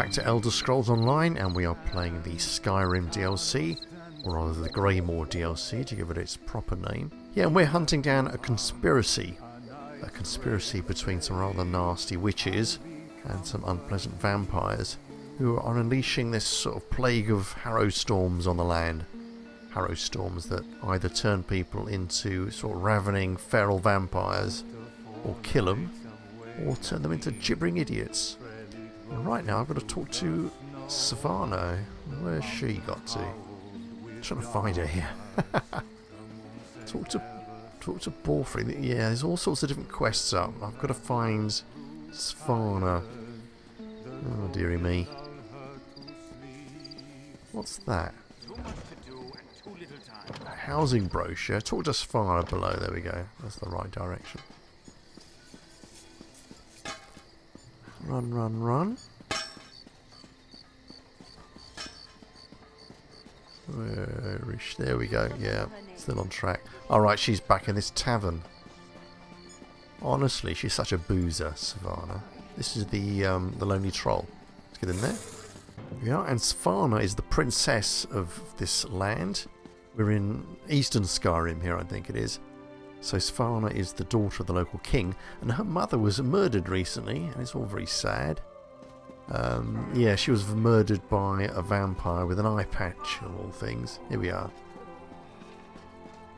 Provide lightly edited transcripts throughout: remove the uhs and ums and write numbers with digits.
back to Elder Scrolls Online, and we are playing the Skyrim DLC, or rather the Greymoor DLC to give it its proper name. Yeah, and we're hunting down a conspiracy between some rather nasty witches and some unpleasant vampires who are unleashing this sort of plague of harrowstorms on the land. Harrowstorms that either turn people into sort of ravening feral vampires, or kill them, or turn them into gibbering idiots. And right now I've got to talk to Savannah. Where's she got to? I'm trying to find her here. Talk to Borfrey. Yeah, there's all sorts of different quests up. I've got to find Savannah. Oh dearie me. What's that? A housing brochure. Talk to Savannah below. There we go. That's the right direction. Run, run, run. Where is she? There we go. Yeah, still on track. Alright, she's back in this tavern. Honestly, she's such a boozer, Savannah. This is the Lonely Troll. Let's get in there. Yeah, and Savannah is the princess of this land. We're in Eastern Skyrim here, I think it is. So Savannah is the daughter of the local king, and her mother was murdered recently, and it's all very sad. Yeah, she was murdered by a vampire with an eye patch of all things. Here we are.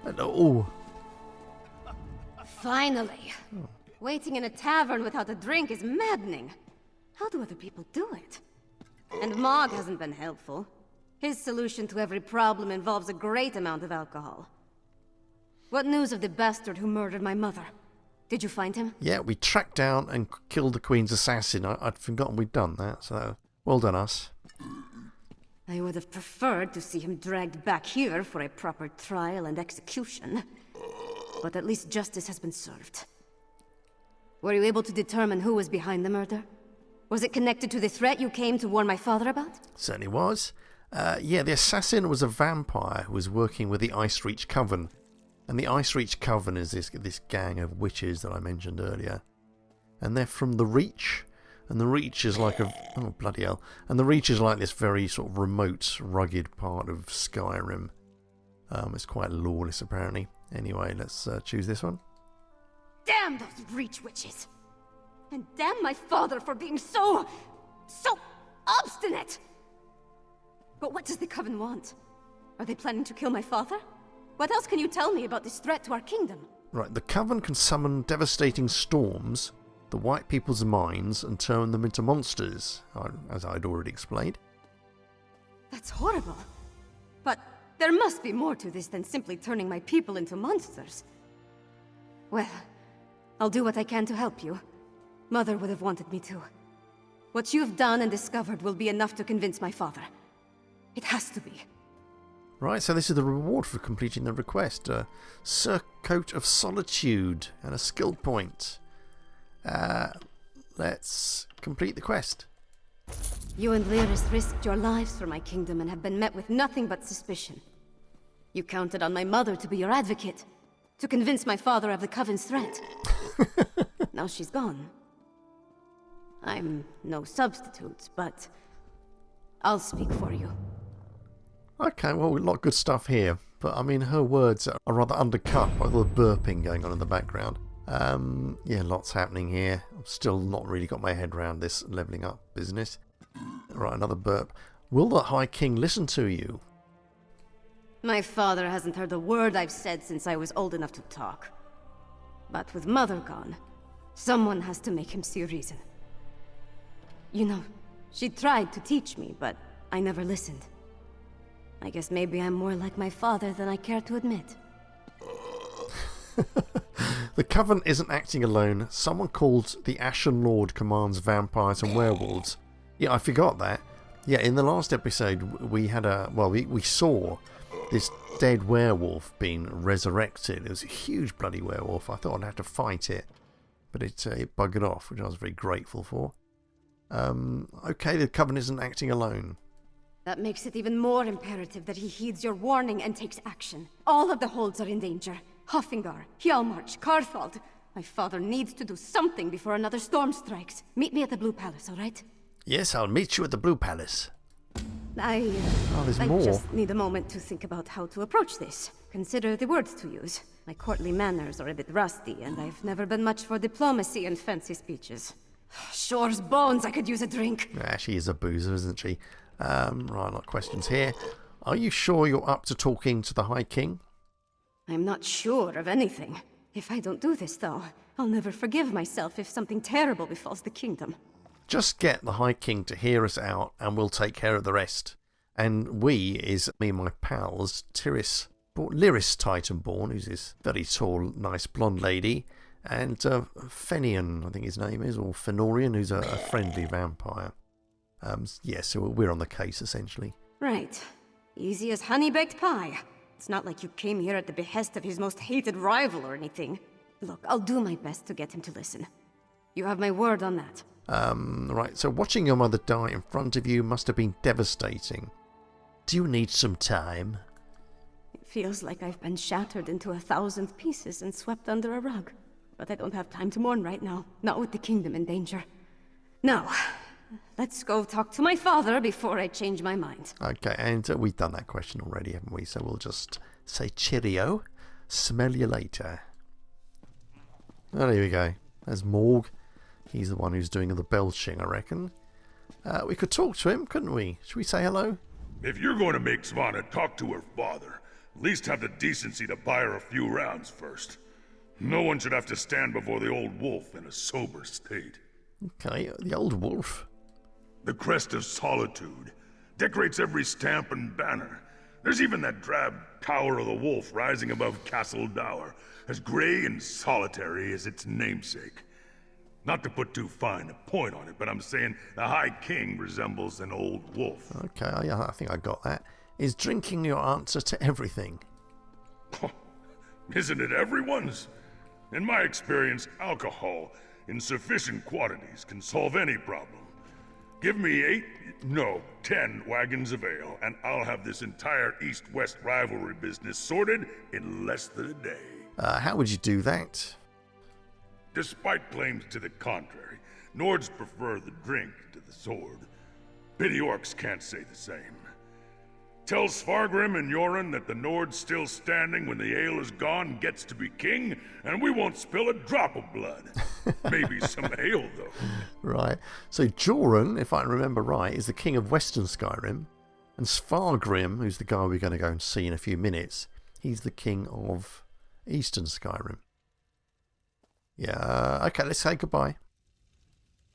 Hello. Finally. Oh. Waiting in a tavern without a drink is maddening. How do other people do it? And Mog hasn't been helpful. His solution to every problem involves a great amount of alcohol. What news of the bastard who murdered my mother? Did you find him? Yeah, we tracked down and killed the Queen's assassin. I'd forgotten we'd done that, so well done us. I would have preferred to see him dragged back here for a proper trial and execution. But at least justice has been served. Were you able to determine who was behind the murder? Was it connected to the threat you came to warn my father about? Certainly was. Yeah, the assassin was a vampire who was working with the Ice Reach Coven. And the Ice Reach Coven is this gang of witches that I mentioned earlier. And they're from the Reach. And the Reach is like a... Oh, bloody hell. And the Reach is like this very sort of remote, rugged part of Skyrim. It's quite lawless, apparently. Anyway, let's choose this one. Damn those Reach witches! And damn my father for being so obstinate! But what does the Coven want? Are they planning to kill my father? What else can you tell me about this threat to our kingdom? Right, the Coven can summon devastating storms, the White People's minds, and turn them into monsters, as I'd already explained. That's horrible. But there must be more to this than simply turning my people into monsters. Well, I'll do what I can to help you. Mother would have wanted me to. What you've done and discovered will be enough to convince my father. It has to be. Right, so this is the reward for completing the request. A Surcoat of Solitude and a skill point. Let's complete the quest. You and Lyris risked your lives for my kingdom and have been met with nothing but suspicion. You counted on my mother to be your advocate, to convince my father of the Coven's threat. Now she's gone. I'm no substitute, but I'll speak for you. Okay, well, a lot of good stuff here. But, I mean, her words are rather undercut by all the burping going on in the background. Yeah, lots happening here. I've still not really got my head around this levelling up business. Right, another burp. Will the High King listen to you? My father hasn't heard a word I've said since I was old enough to talk. But with Mother gone, someone has to make him see reason. You know, she tried to teach me, but I never listened. I guess maybe I'm more like my father than I care to admit. The Coven isn't acting alone. Someone called the Ashen Lord commands vampires and werewolves. Yeah, I forgot that. Yeah, in the last episode, we had we saw this dead werewolf being resurrected. It was a huge bloody werewolf. I thought I'd have to fight it, but it buggered off, which I was very grateful for. Okay, the Coven isn't acting alone. That makes it even more imperative that he heeds your warning and takes action. All of the holds are in danger. Hoffingar, Hjalmarch, Karthald. My father needs to do something before another storm strikes. Meet me at the Blue Palace, all right? Yes, I'll meet you at the Blue Palace. There's I more. just need a moment to think about how to approach this. Consider the words to use. My courtly manners are a bit rusty, and I've never been much for diplomacy and fancy speeches. Shore's bones, I could use a drink. She is a boozer, isn't she? Right, a lot of questions here. Are you sure you're up to talking to the High King? I'm not sure of anything. If I don't do this, though, I'll never forgive myself if something terrible befalls the kingdom. Just get the High King to hear us out, and we'll take care of the rest. And we is me and my pals, Lyris Titanborn, who's this very tall, nice blonde lady, and Fenian, I think his name is, or Fenorian, who's a friendly vampire. So we're on the case, essentially. Right. Easy as honey-baked pie. It's not like you came here at the behest of his most hated rival or anything. Look, I'll do my best to get him to listen. You have my word on that. Right, so watching your mother die in front of you must have been devastating. Do you need some time? It feels like I've been shattered into 1,000 pieces and swept under a rug. But I don't have time to mourn right now, not with the kingdom in danger. Now, let's go talk to my father before I change my mind. Okay, and we've done that question already, haven't we? So we'll just say cheerio, smell you later. Oh, there we go. There's Morg. He's the one who's doing the belching, I reckon. We could talk to him, couldn't we? Should we say hello? If you're going to make Svanna talk to her father, at least have the decency to buy her a few rounds first. No one should have to stand before the old wolf in a sober state. Okay, the old wolf. The crest of solitude decorates every stamp and banner. There's even that drab tower of the wolf rising above Castle Dower, as grey and solitary as its namesake. Not to put too fine a point on it, but I'm saying the High King resembles an old wolf. Okay, I think I got that. Is drinking your answer to everything? Isn't it everyone's? In my experience, alcohol in sufficient quantities can solve any problem. Give me 10 wagons of ale, and I'll have this entire East-West rivalry business sorted in less than a day. How would you do that? Despite claims to the contrary, Nords prefer the drink to the sword. Pity orcs can't say the same. Tell Svargrim and Yoren that the Nord's still standing when the ale is gone gets to be king, and we won't spill a drop of blood. Maybe some ale, though. Right. So Joran, if I remember right, is the king of Western Skyrim, and Svargrim, who's the guy we're going to go and see in a few minutes, he's the king of Eastern Skyrim. Yeah, okay, let's say goodbye.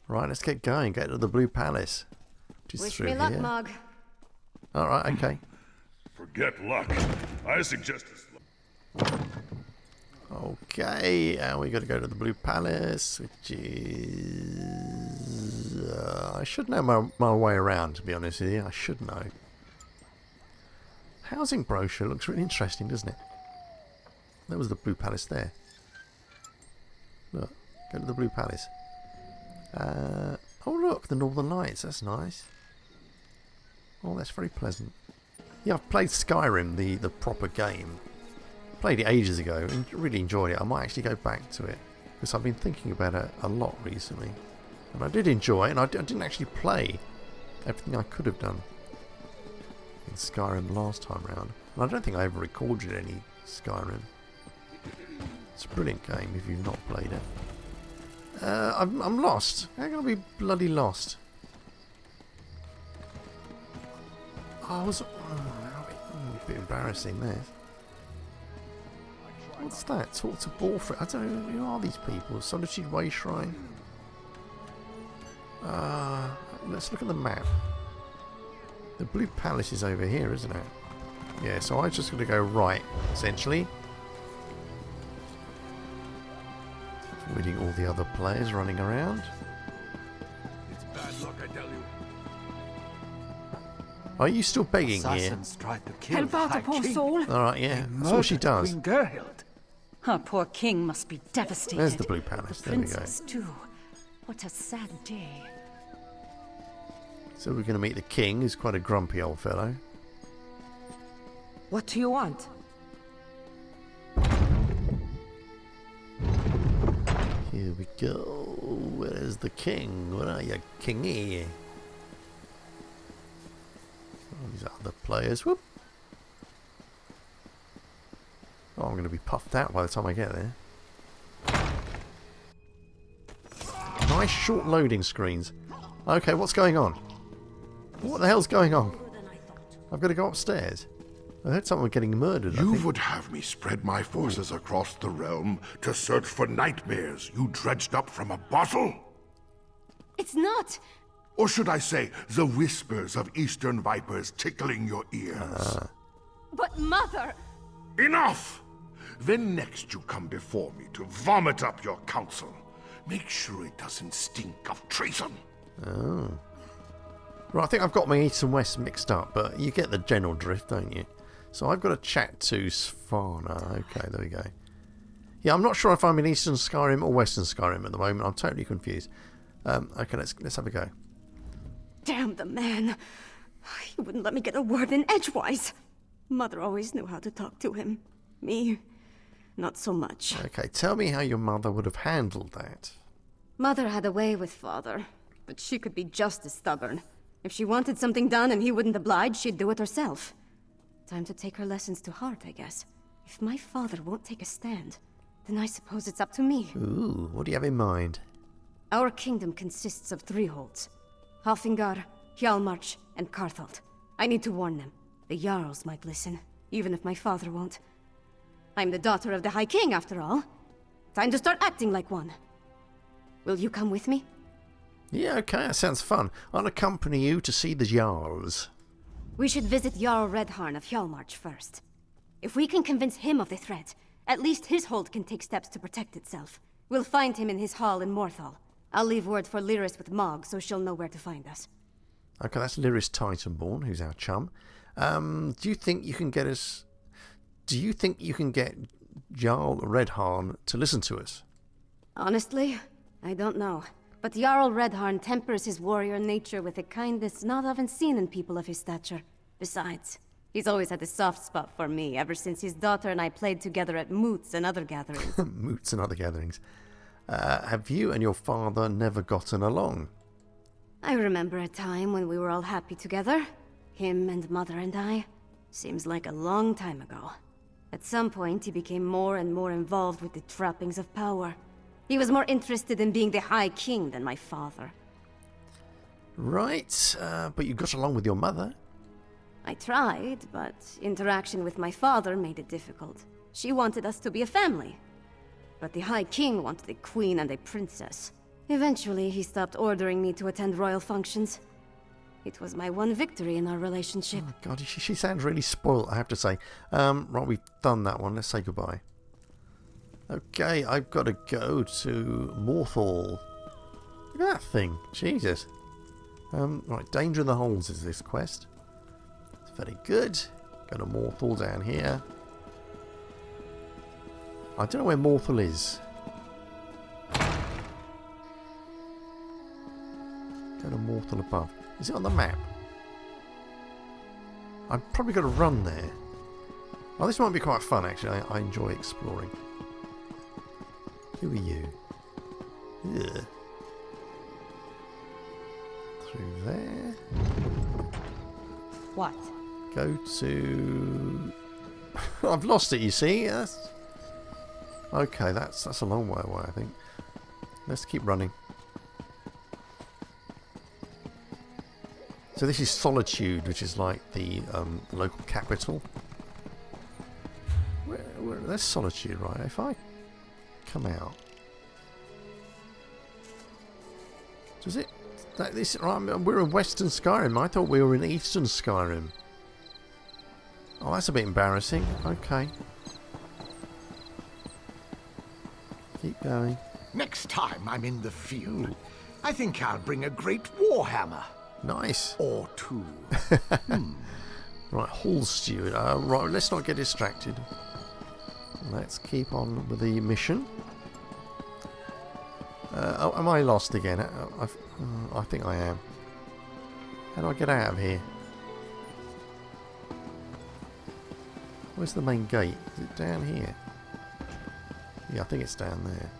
Right, let's get going. Get to the Blue Palace. Wish me luck, Mog. Alright, okay. Forget luck. I suggest Okay, and we got to go to the Blue Palace, which is... I should know my way around, to be honest with you. I should know. Housing brochure looks really interesting, doesn't it? There was the Blue Palace there. Look, go to the Blue Palace. Oh look, the Northern Lights, that's nice. Oh, that's very pleasant. Yeah, I've played Skyrim, the proper game. Played it ages ago and really enjoyed it. I might actually go back to it because I've been thinking about it a lot recently. And I did enjoy it, and I didn't actually play everything I could have done in Skyrim last time round. And I don't think I ever recorded any Skyrim. It's a brilliant game if you've not played it. I'm lost. How can I be bloody lost? Oh, a bit embarrassing there. What's that? Talk to Borfred. I don't know who are these people. Solitude Way Shrine. Let's look at the map. The Blue Palace is over here, isn't it? Yeah, so I'm just going to go right, essentially. Avoiding all the other players running around. it's bad luck, I tell you. Are you still begging here? Assassins tried to kill Help the out High a poor King. soul. Alright, yeah. They That's what she murdered does. Queen Gerhild. Our poor king must be devastated. There's the Blue Palace. There we go. Princess too. What a sad day. So we're going to meet the king, who's quite a grumpy old fellow. What do you want? Here we go. Where is the king? Where are you, kingy? These other players. Whoop. Oh, I'm going to be puffed out by the time I get there. Nice short loading screens. Okay, what's going on? What the hell's going on? I've got to go upstairs. I heard someone getting murdered. You would have me spread my forces across the realm to search for nightmares you dredged up from a bottle? It's not! Or should I say, the whispers of eastern vipers tickling your ears? But Mother! Enough! Then next you come before me to vomit up your counsel. Make sure it doesn't stink of treason. Oh. Right, I think I've got my east and west mixed up, but you get the general drift, don't you? So I've got to chat to Svanna. Okay, there we go. Yeah, I'm not sure if I'm in Eastern Skyrim or Western Skyrim at the moment. I'm totally confused. Okay, let's have a go. Damn the man. He wouldn't let me get a word in edgewise. Mother always knew how to talk to him. Me, not so much. Okay, tell me how your mother would have handled that. Mother had a way with Father, but she could be just as stubborn. If she wanted something done and he wouldn't oblige, she'd do it herself. Time to take her lessons to heart, I guess. If my father won't take a stand, then I suppose it's up to me. Ooh, what do you have in mind? Our kingdom consists of 3 holds. Halfingar, Hjalmarch, and Karthald. I need to warn them. The jarls might listen, even if my father won't. I'm the daughter of the High King, after all. Time to start acting like one. Will you come with me? Yeah, okay, that sounds fun. I'll accompany you to see the Jarls. We should visit Jarl Reddharn of Hjalmarch first. If we can convince him of the threat, at least his hold can take steps to protect itself. We'll find him in his hall in Morthal. I'll leave word for Lyris with Mog, so she'll know where to find us. Okay, that's Lyris Titanborn, who's our chum. Do you think you can get us... Do you think you can get Jarl Reddharn to listen to us? Honestly, I don't know. But Jarl Reddharn tempers his warrior nature with a kindness not often seen in people of his stature. Besides, he's always had a soft spot for me ever since his daughter and I played together at moots and other gatherings. Moots and other gatherings. Have you and your father never gotten along? I remember a time when we were all happy together. Him and Mother and I. Seems like a long time ago. At some point, he became more and more involved with the trappings of power. He was more interested in being the High King than my father. Right, but you got along with your mother. I tried, but interaction with my father made it difficult. She wanted us to be a family. But the High King wanted a queen and a princess. Eventually, he stopped ordering me to attend royal functions. It was my one victory in our relationship. Oh God, she sounds really spoilt, I have to say. Right, we've done that one. Let's say goodbye. Okay, I've got to go to Morthal. Look at that thing. Jesus. Right, Danger in the Holes is this quest. It's very good. Go to Morthal down here. I don't know where Morthal is. Go to Morthal above. Is it on the map? I've probably got to run there. Oh, this might be quite fun, actually. I enjoy exploring. Who are you? Ugh. Through there. What? Go to... I've lost it, you see. Okay, that's a long way away, I think. Let's keep running. So this is Solitude, which is like the local capital. There's Solitude, right? If I come out, does it? We're in Western Skyrim. I thought we were in Eastern Skyrim. Oh, that's a bit embarrassing. Okay. Keep going. Next time I'm in the field, I think I'll bring a great warhammer. Nice. Or 2. Right, Hall Steward. Right, let's not get distracted. Let's keep on with the mission. Oh, am I lost again? I think I am. How do I get out of here? Where's the main gate? Is it down here? Yeah, I think it's down there.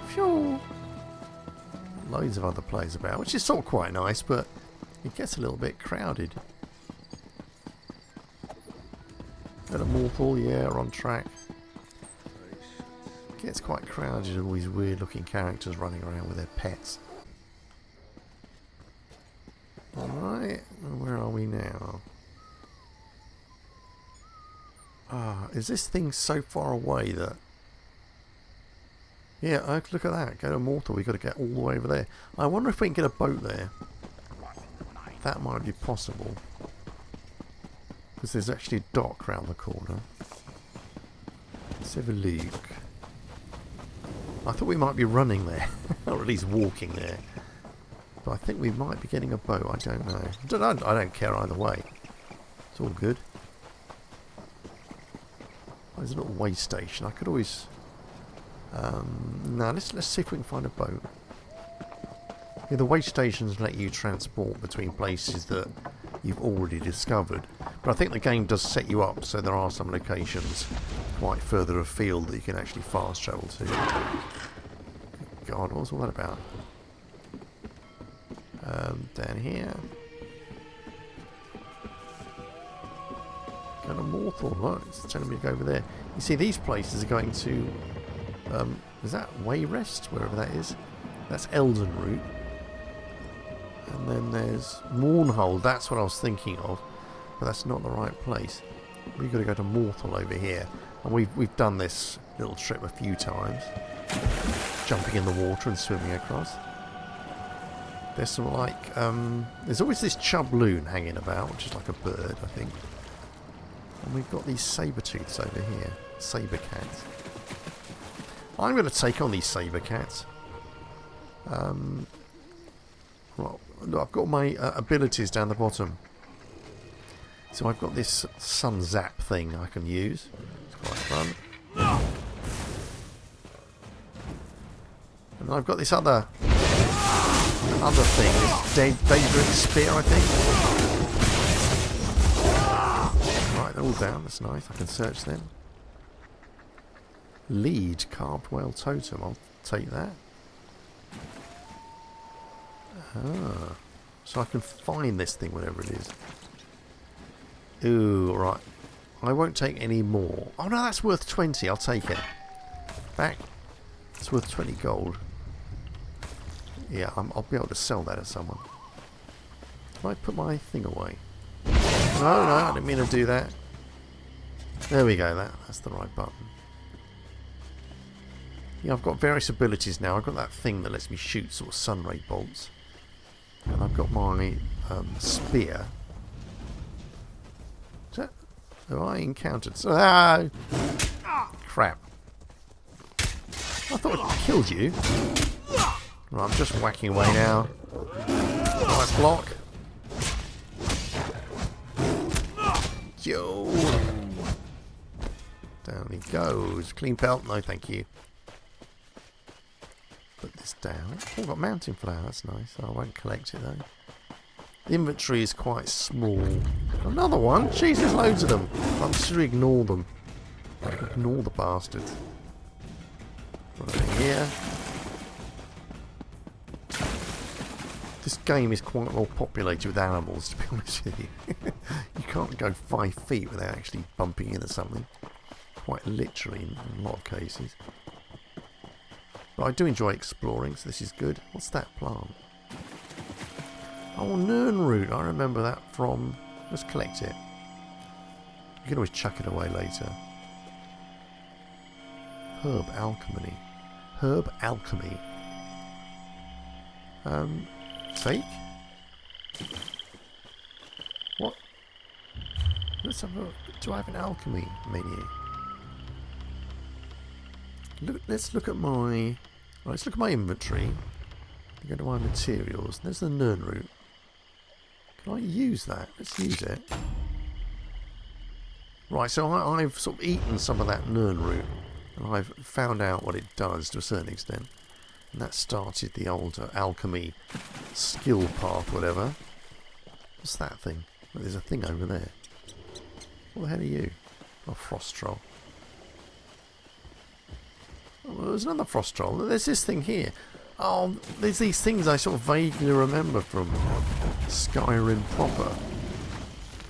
Phew! Loads of other players about, which is sort of quite nice, but It gets a little bit crowded. Got a Morthal, yeah, we're on track. It gets quite crowded, all these weird looking characters running around with their pets. Alright, where are we now? Ah, is this thing so far away that... Yeah, look at that. Go to Morthal, we've got to get all the way over there. I wonder if we can get a boat there. That might be possible. Because there's actually a dock round the corner. Let's have a look. I thought we might be running there. Or at least walking there. But I think we might be getting a boat. I don't know. I don't care either way. It's all good. There's a little way station. I could always... no, let's see if we can find a boat. Yeah, the way stations let you transport between places that you've already discovered. But I think the game does set you up so there are some locations quite further afield that you can actually fast travel to. God, what was all that about? Down here. Go to Morthal, right? It's telling me to go over there. You see, these places are going to... is that Wayrest? Wherever that is. That's Elden Root. And then there's Mournhold. That's what I was thinking of. But that's not the right place. We've got to go to Morthal over here. And we've done this little trip a few times. Jumping in the water and swimming across. There's some like... there's always this chubloon hanging about, which is like a bird, I think. And we've got these saber-tooths over here. Saber cats. I'm going to take on these saber cats. Well, I've got my abilities down the bottom. So I've got this sun zap thing I can use. It's quite fun. And then I've got this other thing, this Daedric spear, I think. Right, they're all down. That's nice. I can search them. Lead carved whale totem. I'll take that. Ah, so I can find this thing, whatever it is. Ooh, right. I won't take any more. Oh no, that's worth 20. I'll take it. Back. It's worth 20 gold. Yeah, I'll be able to sell that to someone. Can I put my thing away? No, I didn't mean to do that. There we go. That's the right button. Yeah, I've got various abilities now. I've got that thing that lets me shoot sort of sun ray bolts. And I've got my spear. Is that... Have I encountered... Ah! Crap. I thought it killed you. Right, I'm just whacking away now. Nice block. Yo! Down he goes. Clean pelt. No, thank you. Put this down. Oh, I've got mountain flower. That's nice. I won't collect it though. The inventory is quite small. Another one? Jeez, there's loads of them. I'm just going to ignore them. Ignore the bastards. Right here. This game is quite well populated with animals, to be honest with you. You can't go 5 feet without actually bumping into something. Quite literally in a lot of cases. But I do enjoy exploring, so this is good. What's that plant? Oh, Nirnroot. I remember that from... Let's collect it. You can always chuck it away later. Herb alchemy. Herb alchemy. Take? What? Let's have a look. Do I have an alchemy menu? Let's look at my... Right, let's look at my inventory. Go to my materials. There's the Nirnroot. Can I use that? Let's use it. Right, so I've sort of eaten some of that Nirnroot. And I've found out what it does to a certain extent. And that started the old alchemy skill path, whatever. What's that thing? Oh, there's a thing over there. What the hell are you? Oh, frost troll. Oh, well, there's another frost troll. There's this thing here. Oh, there's these things I sort of vaguely remember from Skyrim proper.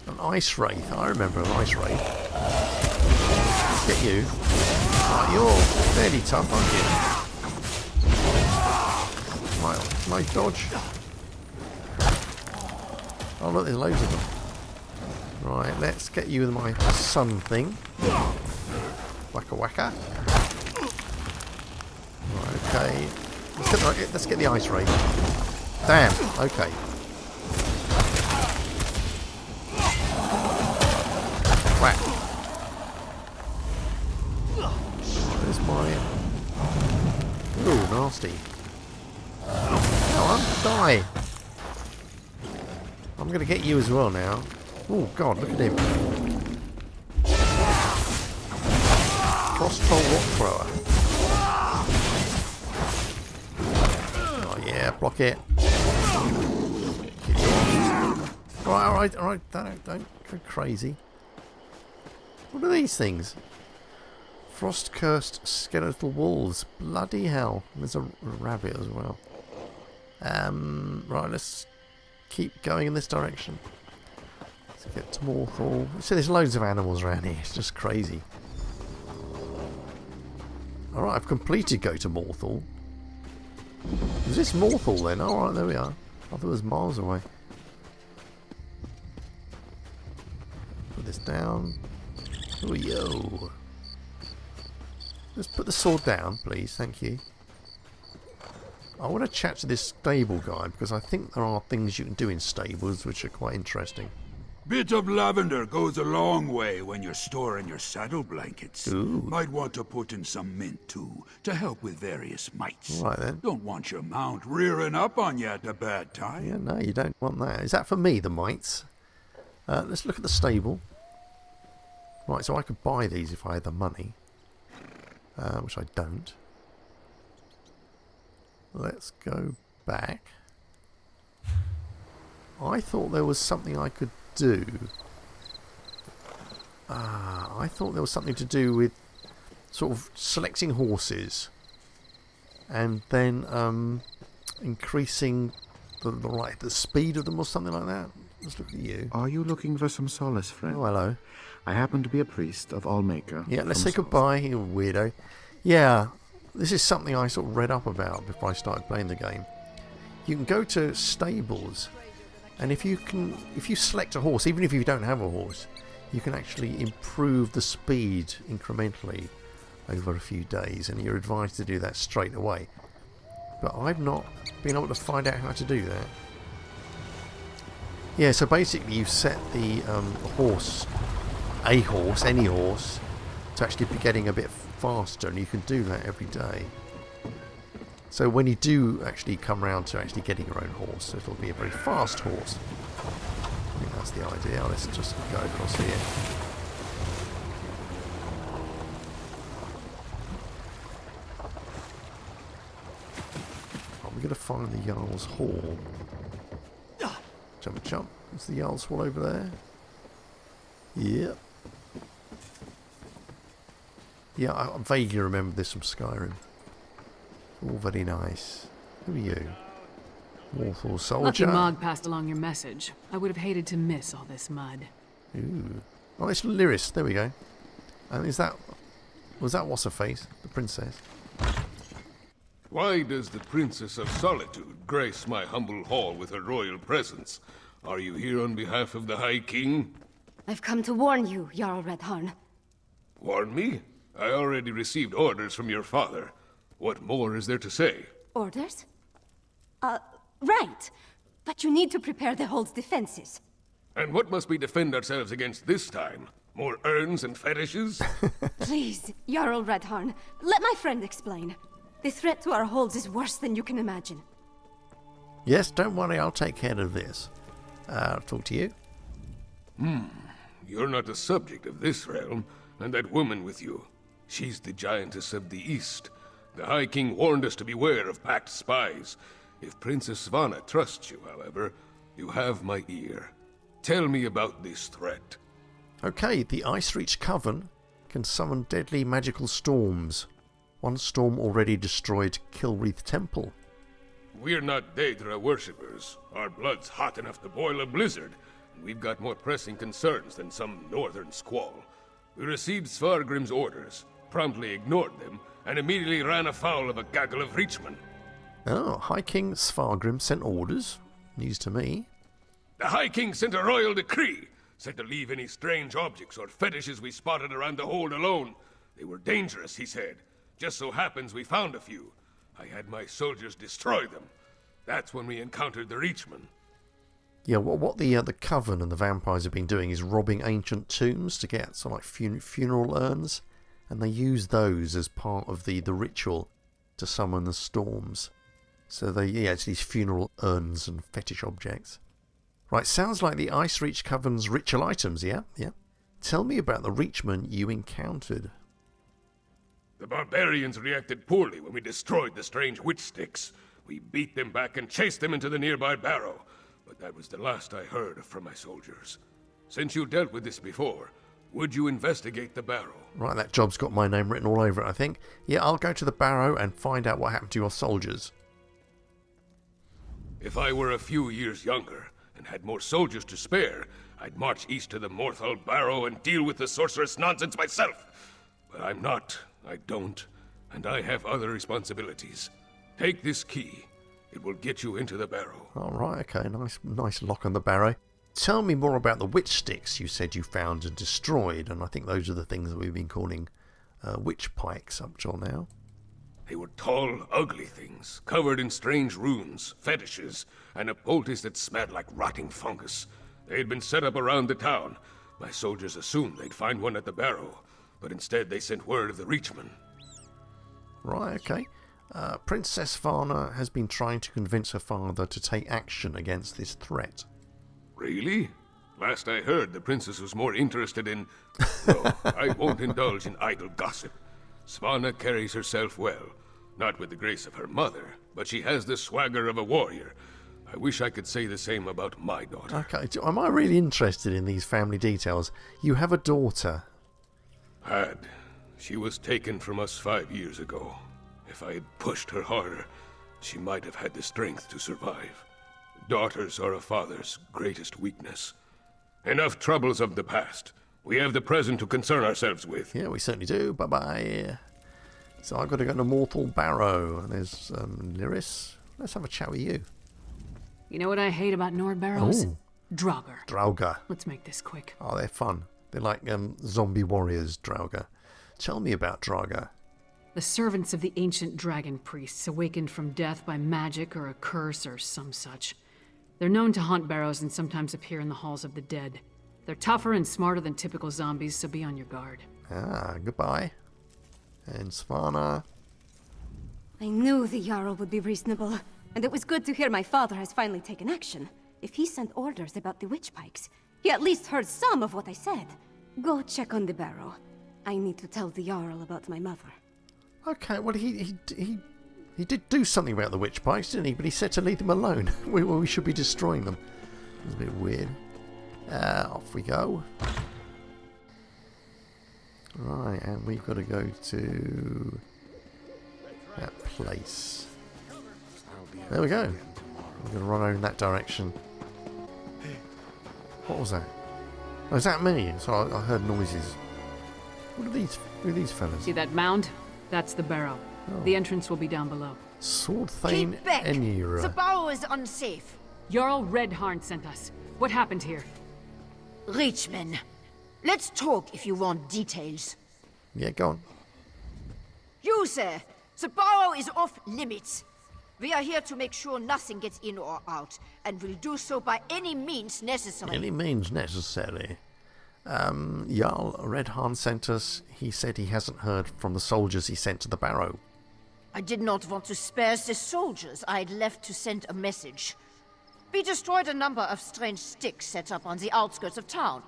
An ice wraith. I remember an ice wraith. Let's get you. Oh, you're fairly tough, aren't you? Right, nice dodge. Oh look, there's loads of them. Right, let's get you with my sun thing. Wacka wacka. Right, okay. Let's get the ice wraith. Damn, okay. Whack. There's my... Ooh, nasty. Come on, die. I'm going to get you as well now. Oh god, look at him. Frost troll rock thrower. Oh yeah, block it. Alright, don't go crazy. What are these things? Frost cursed skeletal wolves. Bloody hell. There's a rabbit as well. Right, let's keep going in this direction. Let's get to Morthal. See, there's loads of animals around here. It's just crazy. Alright, I've completed Go to Morthal. Is this Morthal then? Alright, there we are. I thought it was miles away. Put this down. Oh, yo. Let's put the sword down, please. Thank you. I want to chat to this stable guy because I think there are things you can do in stables which are quite interesting. Bit of lavender goes a long way when you're storing your saddle blankets. Ooh. Might want to put in some mint too, to help with various mites. Right then. Don't want your mount rearing up on you at a bad time. Yeah, no, you don't want that. Is that for me, the mites? Let's look at the stable. Right, so I could buy these if I had the money. Which I don't. Let's go back. I thought there was something I could do. I thought there was something to do with sort of selecting horses and then increasing the speed of them or something like that. Let's look at you. Are you looking for some solace, friend? Oh, hello. I happen to be a priest of Allmaker. Yeah, let's say goodbye, you weirdo. Yeah, this is something I sort of read up about before I started playing the game. You can go to stables, and if you select a horse, even if you don't have a horse, you can actually improve the speed incrementally over a few days, and you're advised to do that straight away. But I've not been able to find out how to do that. Yeah, so basically you set the any horse, to actually be getting a bit faster, and you can do that every day. So when you do actually come around to actually getting your own horse, it'll be a very fast horse. I think that's the idea. Let's just go across here. We're going to find the Jarl's Hall. Jump, jump. Is the Jarl's Hall over there? Yep. Yeah, I vaguely remember this from Skyrim. All very nice. Who are you? Morthal soldier. Lucky Mog passed along your message. I would have hated to miss all this mud. Ooh. Oh, it's Lyris. There we go. And was that what's her face? The princess. Why does the Princess of Solitude grace my humble hall with her royal presence? Are you here on behalf of the High King? I've come to warn you, Jarl Reddharn. Warn me? I already received orders from your father. What more is there to say? Orders? Right. But you need to prepare the hold's defenses. And what must we defend ourselves against this time? More urns and fetishes? Please, Jarl Reddharn, let my friend explain. The threat to our holds is worse than you can imagine. Yes, don't worry, I'll take care of this. I'll talk to you. You're not the subject of this realm, and that woman with you. She's the giantess of the East. The High King warned us to beware of packed spies. If Princess Svanna trusts you, however, you have my ear. Tell me about this threat. Okay, the Ice Reach Coven can summon deadly magical storms. One storm already destroyed Kilreath Temple. We're not Daedra worshippers. Our blood's hot enough to boil a blizzard. And we've got more pressing concerns than some northern squall. We received Svargrim's orders, promptly ignored them, and immediately ran afoul of a gaggle of reachmen. Oh, High King Svargrim sent orders. News to me. The High King sent a royal decree, said to leave any strange objects or fetishes we spotted around the hold alone. They were dangerous, he said. Just so happens we found a few. I had my soldiers destroy them. That's when we encountered the reachmen. Yeah, what the Coven and the vampires have been doing is robbing ancient tombs to get sort of like funeral urns, and they use those as part of the ritual to summon the storms. So it's these funeral urns and fetish objects. Right, sounds like the Ice Reach Coven's ritual items, yeah? Tell me about the reachmen you encountered. The barbarians reacted poorly when we destroyed the strange witch sticks. We beat them back and chased them into the nearby barrow. But that was the last I heard from my soldiers. Since you dealt with this before, would you investigate the barrow? Right, that job's got my name written all over it, I think. Yeah, I'll go to the barrow and find out what happened to your soldiers. If I were a few years younger and had more soldiers to spare, I'd march east to the Morthal barrow and deal with the sorceress nonsense myself. But I'm not, I don't, and I have other responsibilities. Take this key. It will get you into the barrow. All right, okay, nice lock on the barrow. Tell me more about the witch sticks you said you found and destroyed, and I think those are the things that we've been calling witch pikes up till now. They were tall, ugly things, covered in strange runes, fetishes, and a poultice that smelled like rotting fungus. They had been set up around the town. My soldiers assumed they'd find one at the barrow, but instead they sent word of the reachmen. Right, okay. Princess Varna has been trying to convince her father to take action against this threat. Really? Last I heard, the princess was more interested in... No, I won't indulge in idle gossip. Svanna carries herself well. Not with the grace of her mother, but she has the swagger of a warrior. I wish I could say the same about my daughter. Okay, am I really interested in these family details? You have a daughter. Had. She was taken from us 5 years ago. If I had pushed her harder, she might have had the strength to survive. Daughters are a father's greatest weakness. Enough troubles of the past. We have the present to concern ourselves with. Yeah, we certainly do. Bye-bye. So I've got to go to Morthal Barrow. And there's Lyris. Let's have a chat with you. You know what I hate about Nord barrows? Oh. Draugr. Draugr. Let's make this quick. Oh, they're fun. They're like zombie warriors, Draugr. Tell me about Draugr. The servants of the ancient dragon priests, awakened from death by magic or a curse or some such. They're known to haunt barrows and sometimes appear in the halls of the dead. They're tougher and smarter than typical zombies, so be on your guard. Ah, goodbye. And Svanna. I knew the Jarl would be reasonable, and it was good to hear my father has finally taken action. If he sent orders about the witch pikes, he at least heard some of what I said. Go check on the barrow. I need to tell the Jarl about my mother. Okay, well, he did do something about the witch pikes, didn't he? But he said to leave them alone. we should be destroying them. It's a bit weird. Off we go. Right, and we've got to go to that place. There we go. We're going to run over in that direction. What was that? Oh, is that me? So I heard noises. What are these? Who are these fellas? See that mound? That's the barrow. Oh. The entrance will be down below. Sword Thane Keep back! The Enira. barrow is unsafe. Jarl Reddharn sent us. What happened here? Reachmen. Let's talk if you want details. Yeah, go on. You, sir. The barrow is off limits. We are here to make sure nothing gets in or out, and will do so by any means necessary. Any means necessary. Jarl Reddharn sent us. He said he hasn't heard from the soldiers he sent to the barrow. I did not want to spare the soldiers I'd left to send a message. We destroyed a number of strange sticks set up on the outskirts of town.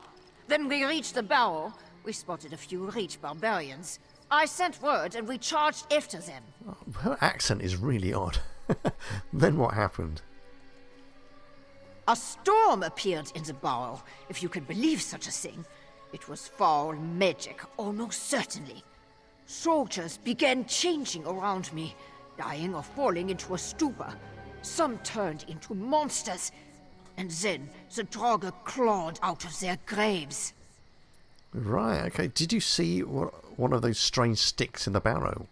When we reached the barrow, we spotted a few reach barbarians. I sent word and we charged after them. Oh, her accent is really odd. Then what happened? A storm appeared in the barrow, if you can believe such a thing. It was foul magic, almost certainly. Soldiers began changing around me, dying or falling into a stupor. Some turned into monsters, and then the Draugr clawed out of their graves. Right, okay. Did you see one of those strange sticks in the barrow?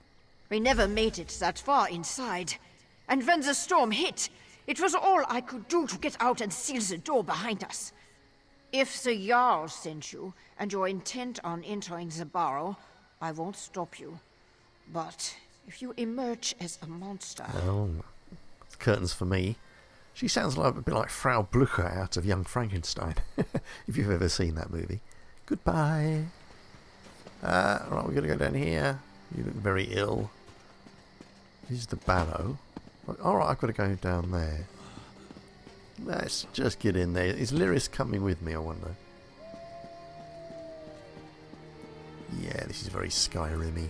We never made it that far inside, and when the storm hit, it was all I could do to get out and seal the door behind us. If the Jarl sent you, and you're intent on entering the barrow, I won't stop you. But if you emerge as a monster... Oh, curtains for me. She sounds like a bit like Frau Blucher out of Young Frankenstein, if you've ever seen that movie. Goodbye. Right, we're going to go down here. You look very ill. This is the barrow. Alright, I've got to go down there. Let's just get in there. Is Lyris coming with me, I wonder? Yeah, this is very Skyrim-y.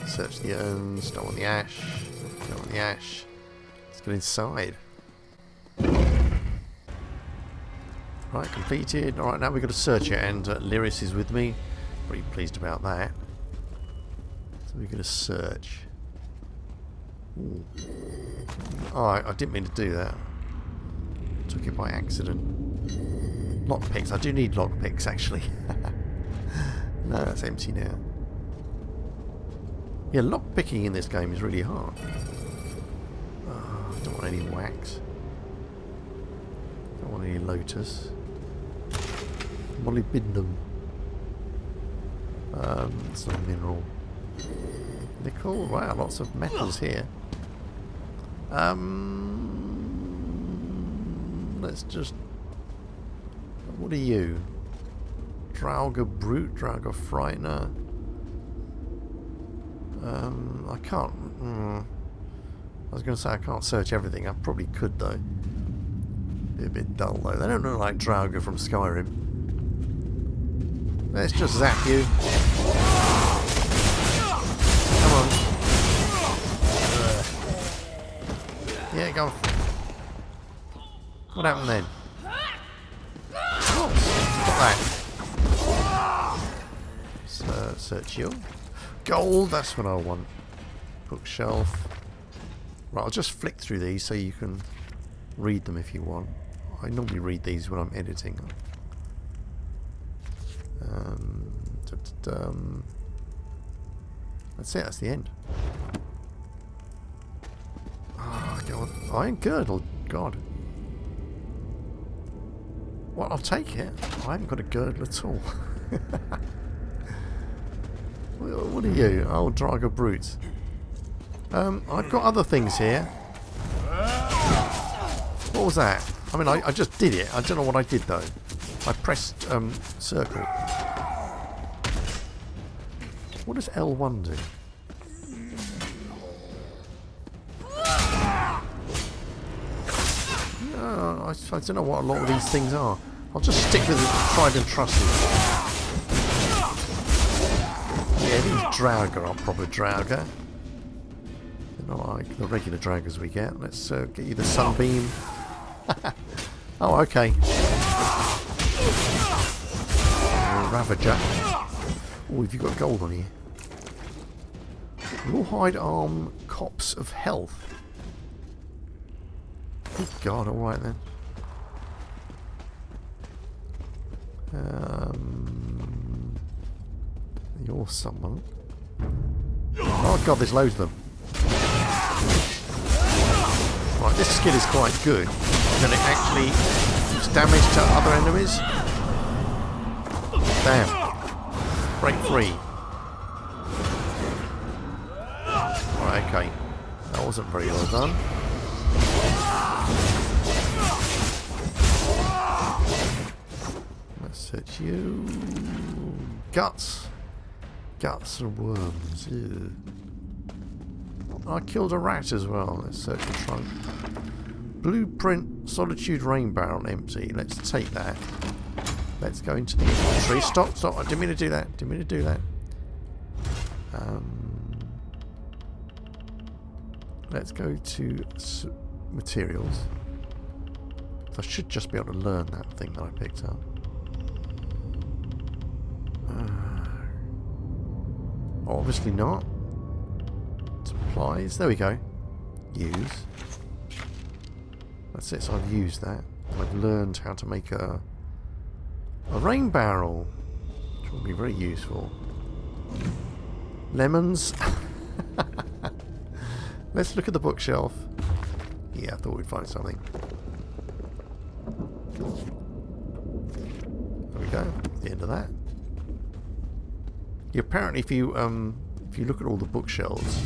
Search the urns, don't want the ash. Don't want the ash. Let's get inside. Right, completed. Alright, now we've got to search it, and Lyris is with me. Pretty pleased about that. So we're going to search. Ooh. Oh, I didn't mean to do that. Took it by accident. Lockpicks. I do need lockpicks, actually. No, that's empty now. Yeah, lockpicking in this game is really hard. Oh, I don't want any wax. Don't want any lotus. Molybdenum. It's not a mineral. Nickel. Wow, lots of metals here. Let's just... What are you? Draugr Brute, Draugr Frightener. I can't... I was going to say I can't search everything. I probably could, though. Be a bit dull, though. They don't look like Draugr from Skyrim. Let's just zap you. Come on. Yeah, go on. What happened then? Oh, got that. Search you. Gold, that's what I want. Bookshelf. Right, I'll just flick through these so you can read them if you want. I normally read these when I'm editing. That's it, that's the end. Oh, God. Iron Girdle, God. Well, I'll take it. I haven't got a girdle at all. What are you? Oh, Draugr Brutes. I've got other things here. What was that? I mean, I just did it. I don't know what I did, though. I pressed circle. What does L1 do? I don't know what a lot of these things are. I'll just stick with the tried and trusted. Yeah, these Draugr aren't proper Draugr. They're not like the regular Draugrs we get. Let's get you the Sunbeam. Oh, okay. Ravager. Oh, have you got gold on you? Rawhide arm, Copse of Health. Good God, alright then. You're someone. Oh God, there's loads of them. Right, this skill is quite good. Then it actually does damage to other enemies. Damn. Break free. Right, okay. That wasn't very well done. Let's search you. Guts. Guts and worms. Ew. I killed a rat as well. Let's search the trunk. Blueprint, Solitude Rain Barrel empty. Let's take that. Let's go into the inventory. Stop, stop. I didn't mean to do that. Didn't mean to do that. Let's go to materials. I should just be able to learn that thing that I picked up. Obviously not. Supplies. There we go. Use. That's it, so I've used that. I've learned how to make a rain barrel, which will be very useful. Lemons. Let's look at the bookshelf. Yeah, I thought we'd find something. There we go. The end of that. Yeah, apparently, if you look at all the bookshelves,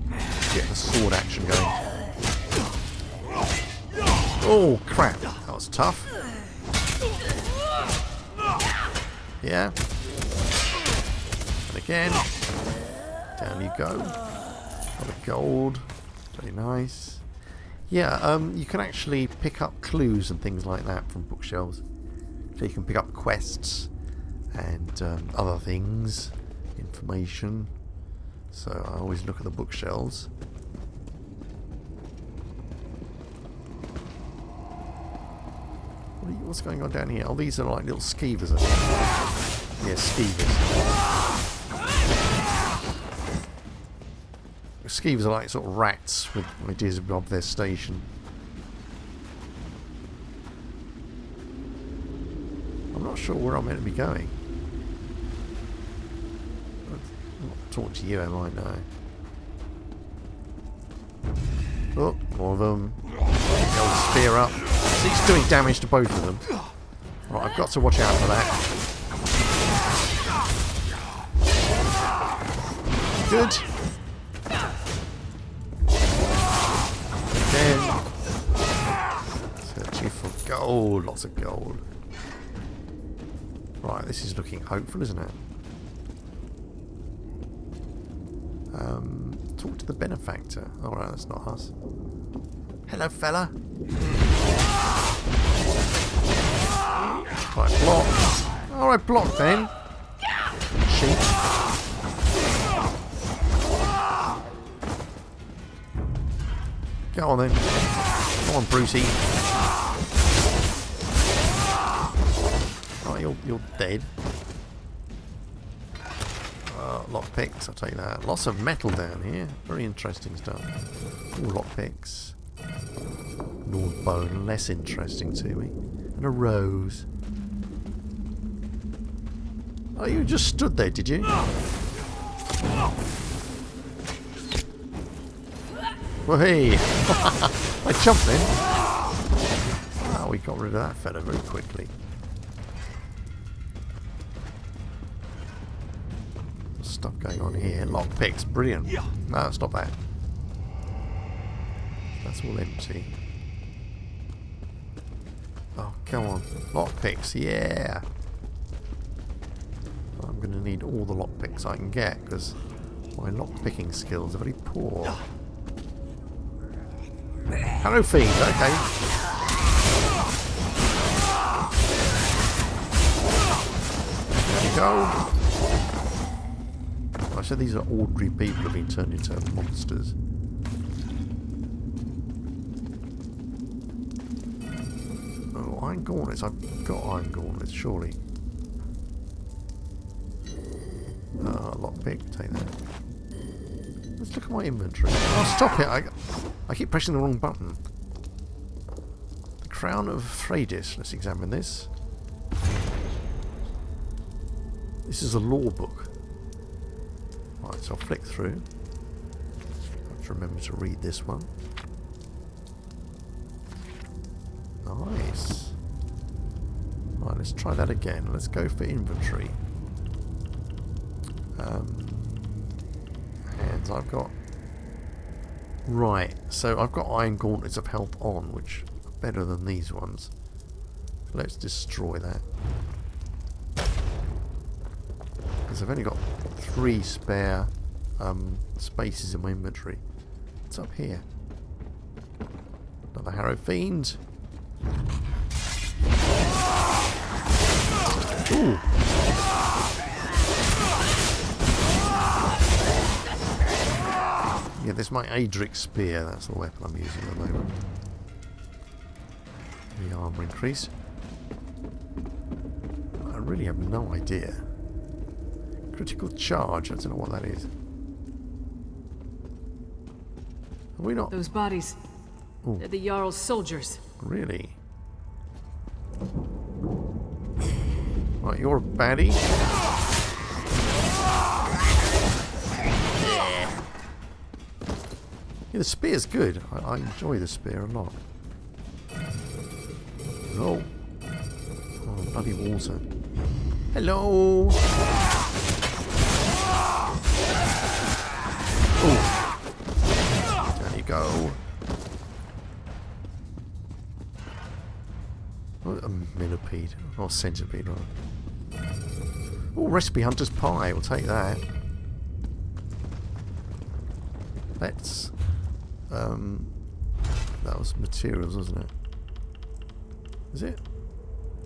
you get the sword action going. Oh crap! That was tough. Yeah. And again. Down you go. Got a gold. Very nice. Yeah, you can actually pick up clues and things like that from bookshelves. So you can pick up quests and other things, information. So I always look at the bookshelves. What's going on down here? Oh, these are like little skeevers, I think. Yeah, skeevers. Skeevers are like sort of rats with ideas above their station. I'm not sure where I'm meant to be going. I'm not talking to you, am I? No. Oh, more of them. The old spear up. He's doing damage to both of them. Right, I've got to watch out for that. Good. Again. Searching for gold. Lots of gold. Right, this is looking hopeful, isn't it? Talk to the benefactor. Alright, that's not us. Hello, fella. Right, block. Alright, block then. Sheep. Go on then. Come on, Brucey. Oh, you're dead. Lockpicks, I'll tell you that. Lots of metal down here. Very interesting stuff. All lockpicks. Nord bone, less interesting to me. And a rose. Oh, you just stood there, did you? Well, hey! I jumped then. Oh, we got rid of that fella very quickly. Stuff going on here. Lockpicks, brilliant. No, it's not that. That's all empty. Oh, come on. Lockpicks, yeah! I'm going to need all the lockpicks I can get because my lockpicking skills are very poor. Hello, fiend, okay. There we go. I said these are ordinary people who have been turned into monsters. Oh, iron gauntlets. I've got iron gauntlets, surely. Lockpick, take that. Let's look at my inventory. Oh, stop it! I keep pressing the wrong button. The Crown of Freydis. Let's examine this. This is a law book. Right, so I'll flick through. I have to remember to read this one. Nice. Right, let's try that again. Let's go for inventory. Hands I've got. Right, so I've got iron gauntlets of health on, which are better than these ones. Let's destroy that. Because I've only got 3 spare spaces in my inventory. What's up here? Another harrow fiend. Ooh. Yeah, there's my Adric spear. That's the weapon I'm using at the moment. The armor increase. I really have no idea. Critical charge. I don't know what that is. Are we not? Those bodies. They're the Jarl's soldiers. Really? Right, you're a baddie. Yeah, the spear's good. I enjoy the spear a lot. Hello. Oh, bloody water. Hello. Oh. Down you go. Oh, a millipede. Or centipede, right? Oh, recipe hunter's pie. We'll take that. Let's... that was materials, wasn't it? Is it?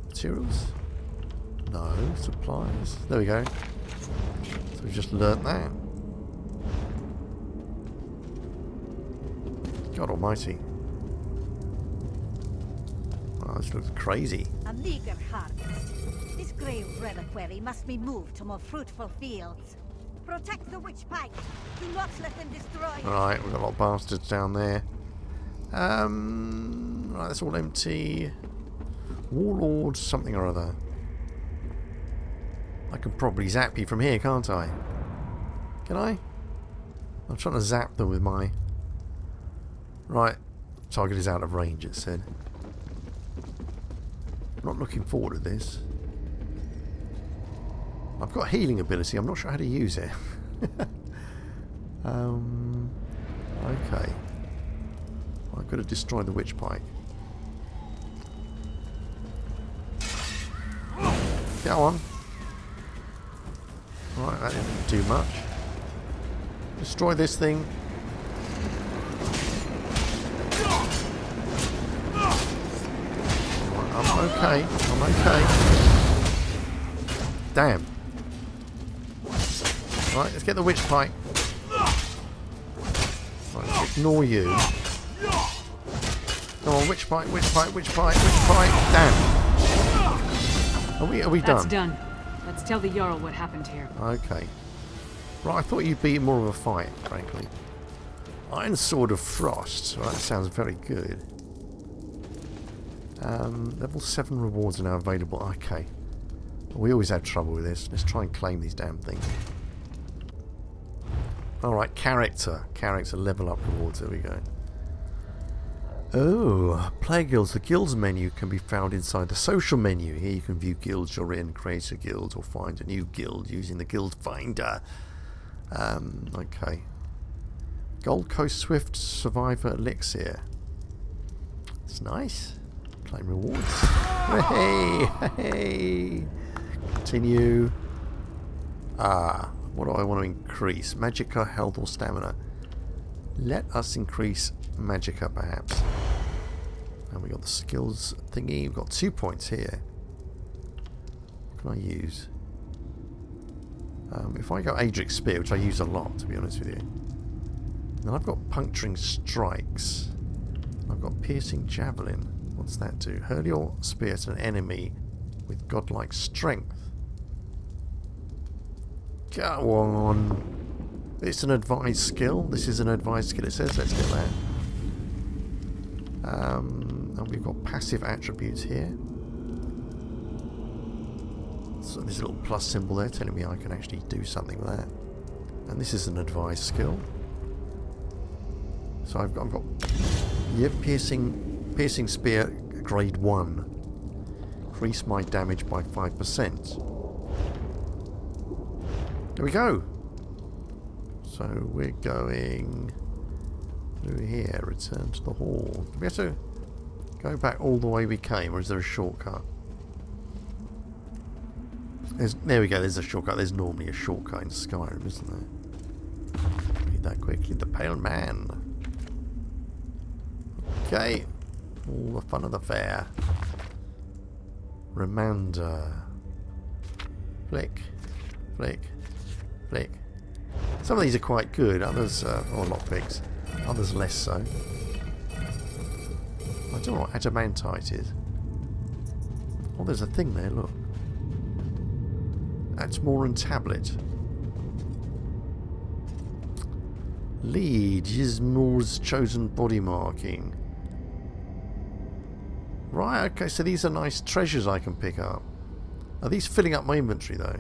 Materials? No, supplies. There we go. So we've just learnt that. God almighty. Wow, this looks crazy. A meager harvest. This grey reliquary must be moved to more fruitful fields. Protect the witch pike. Do not let them destroy it. Alright, we've got a lot of bastards down there. Right, that's all empty. Warlord something or other. I can probably zap you from here, can't I? Can I? I'm trying to zap them with my... Right, target is out of range, it said. I'm not looking forward to this. I've got healing ability, I'm not sure how to use it. Okay. I've got to destroy the witch pike. Go on. Right, that didn't do much. Destroy this thing. I'm okay. I'm okay. Damn. Right, let's get the witch pike. Right, let's ignore you. Come on, witch pike, witch pike, witch pike, witch pike. Damn. Are we done? That's done. Let's tell the Jarl what happened here. Okay. Right, I thought you'd be more of a fight, frankly. Iron Sword of Frost. Right, that sounds very good. Level 7 rewards are now available. Okay. We always have trouble with this. Let's try and claim these damn things. Alright, character. Character level up rewards. There we go. Oh, player guilds. The guilds menu can be found inside the social menu. Here you can view guilds you're in, create a guild, or find a new guild using the guild finder. Okay. Gold Coast Swift Survivor Elixir. It's nice. Claim rewards. Hey, hey. Continue. What do I want to increase? Magicka, health, or stamina? Let us increase Magicka, perhaps. And we got the skills thingy. We've got 2 points here. What can I use? If I go Adric Spear, which I use a lot, to be honest with you. Then I've got Puncturing Strikes. I've got Piercing Javelin. What's that do? Hurl your spear at an enemy with godlike strength. Go on. It's an advised skill. This is an advised skill, it says. Let's get that. And we've got passive attributes here. So there's a little plus symbol there telling me I can actually do something with that. And this is an advised skill. So I've got piercing spear grade 1. Increase my damage by 5%. There we go. So we're going through here. Return to the hall. Do we have to go back all the way we came, or is there a shortcut? There we go. There's a shortcut. There's normally a shortcut in Skyrim, isn't there? Read that quickly. The Pale Man. Okay. All the fun of the fair. Reminder. Flick. Flick. Flick. Some of these are quite good. Others, or lockpicks. Others less so. I don't know what adamantite is. Oh, there's a thing there, look. Atmoran tablet. Lead Ysmor's chosen body marking. Right, okay, so these are nice treasures I can pick up. Are these filling up my inventory, though?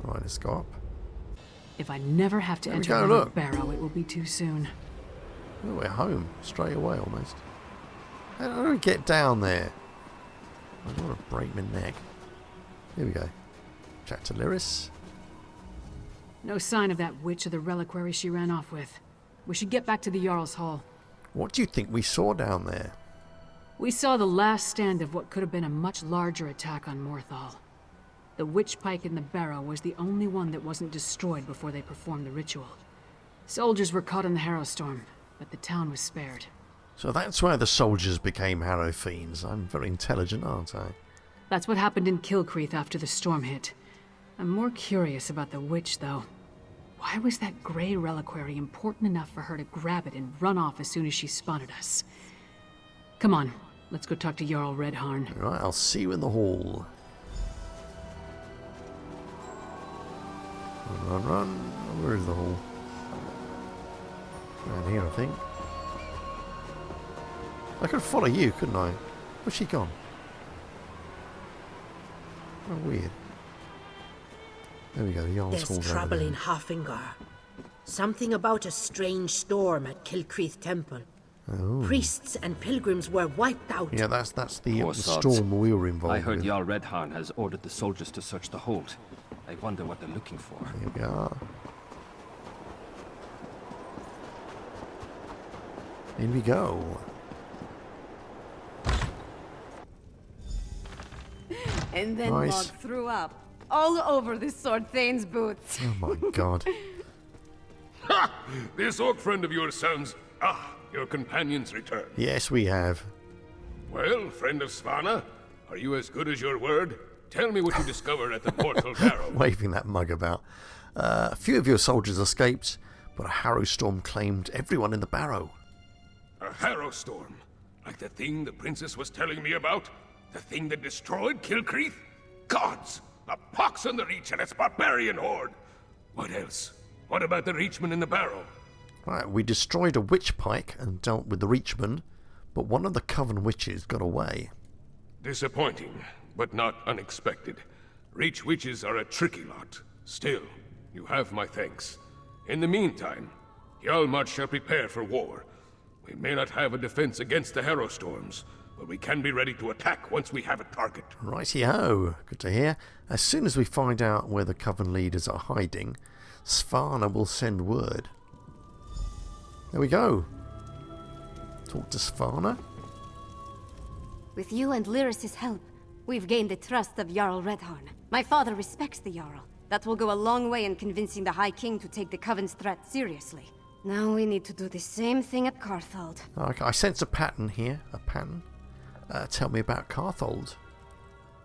Right, let's go up. If I never have to enter the barrow, it will be too soon. Oh, we're home straight away, almost. How do we get down there? I don't want to break my neck. Here we go. Chat to Lyris. No sign of that witch or the reliquary she ran off with. We should get back to the Jarl's Hall. What do you think we saw down there? We saw the last stand of what could have been a much larger attack on Morthal. The witch pike in the barrow was the only one that wasn't destroyed before they performed the ritual. Soldiers were caught in the harrowstorm, but the town was spared. So that's why the soldiers became harrow fiends. I'm very intelligent, aren't I? That's what happened in Kilcreath after the storm hit. I'm more curious about the witch, though. Why was that grey reliquary important enough for her to grab it and run off as soon as she spotted us? Come on, let's go talk to Jarl Reddharn. Right, I'll see you in the hall. Run, run, run. Where is the hall? Around here, I think. I could follow you, couldn't I? Where's she gone? Oh, weird. There we go, the Jarl's Hall. There's trouble in Hafengar. Something about a strange storm at Kilcreath Temple. Oh. Priests and pilgrims were wiped out. Yeah, that's the storm we were involved I heard with. Jarl Reddharn has ordered the soldiers to search the hold. I wonder what they're looking for. Here we are. In we go. And then Nice. Log threw up all over the Sword Thane's boots. Oh my god. Ha! This orc friend of yours sounds... Ah, your companion's return. Yes, we have. Well, friend of Svanna, are you as good as your word? Tell me what you discovered at the Mortal Barrow. Waving that mug about. A few of your soldiers escaped, but a harrowstorm claimed everyone in the barrow. A harrowstorm? Like the thing the princess was telling me about? The thing that destroyed Kilcreath? Gods! A pox on the Reach and its barbarian horde! What else? What about the Reachman in the barrow? Right, we destroyed a witch pike and dealt with the Reachman, but one of the Coven witches got away. Disappointing, but not unexpected. Reach witches are a tricky lot. Still, you have my thanks. In the meantime, Hjalmar shall prepare for war. We may not have a defense against the harrowstorms, but we can be ready to attack once we have a target. Righty-ho, good to hear. As soon as we find out where the Coven leaders are hiding, Svanna will send word. There we go. Talk to Svanna. With you and Lyris' help, we've gained the trust of Jarl Reddharn. My father respects the Jarl. That will go a long way in convincing the High King to take the Coven's threat seriously. Now we need to do the same thing at Carthold. Okay, I sense a pattern here. A pattern. Tell me about Carthold.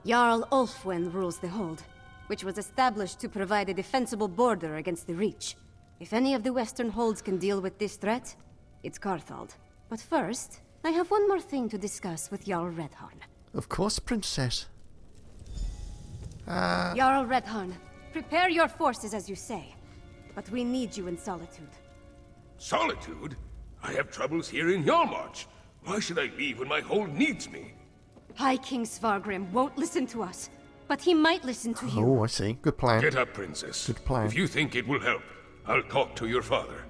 Jarl Ulfwen rules the hold, which was established to provide a defensible border against the Reach. If any of the western holds can deal with this threat, it's Carthold. But first, I have one more thing to discuss with Jarl Reddharn. Of course, Princess. Jarl Reddharn, prepare your forces as you say, but we need you in Solitude. Solitude? I have troubles here in Hjalmarch. Why should I leave when my hold needs me? High King Svargrim won't listen to us, but he might listen to you. Oh, I see. Good plan. Get up, Princess. Good plan. If you think it will help, I'll talk to your father.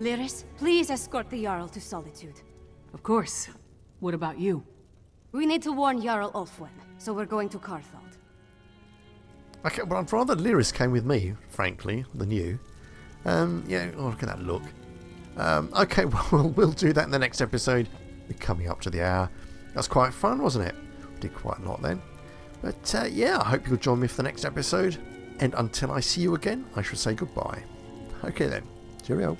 Lyris, please escort the Jarl to Solitude. Of course. What about you? We need to warn Jarl Ulfwen, so we're going to Carthold. Okay, well, I'd rather Lyris came with me, frankly, than you. Yeah, oh, look at that look. Okay, well, we'll do that in the next episode. We're coming up to the hour. That's quite fun, wasn't it? We did quite a lot then. But yeah, I hope you'll join me for the next episode. And until I see you again, I shall say goodbye. Okay then. Cheerio.